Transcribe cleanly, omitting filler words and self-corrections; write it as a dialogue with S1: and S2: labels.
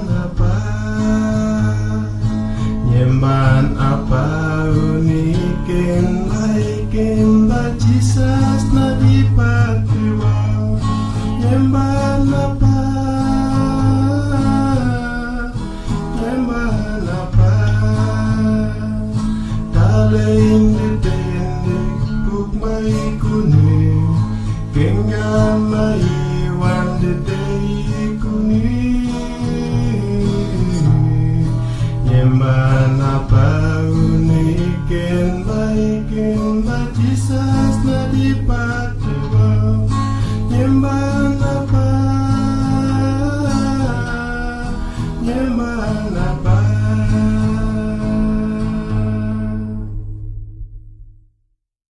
S1: apa, nyemban apa unikin baikin ba Jesus na di pagdiwa, nyemban apa, nyemban apa, daleng ditendi kukmay kuni, kenya may wandedei kuni, nyemban apa unikin baikin ba Jesus na di pagdiwa, nyemban apa, nyemban apa.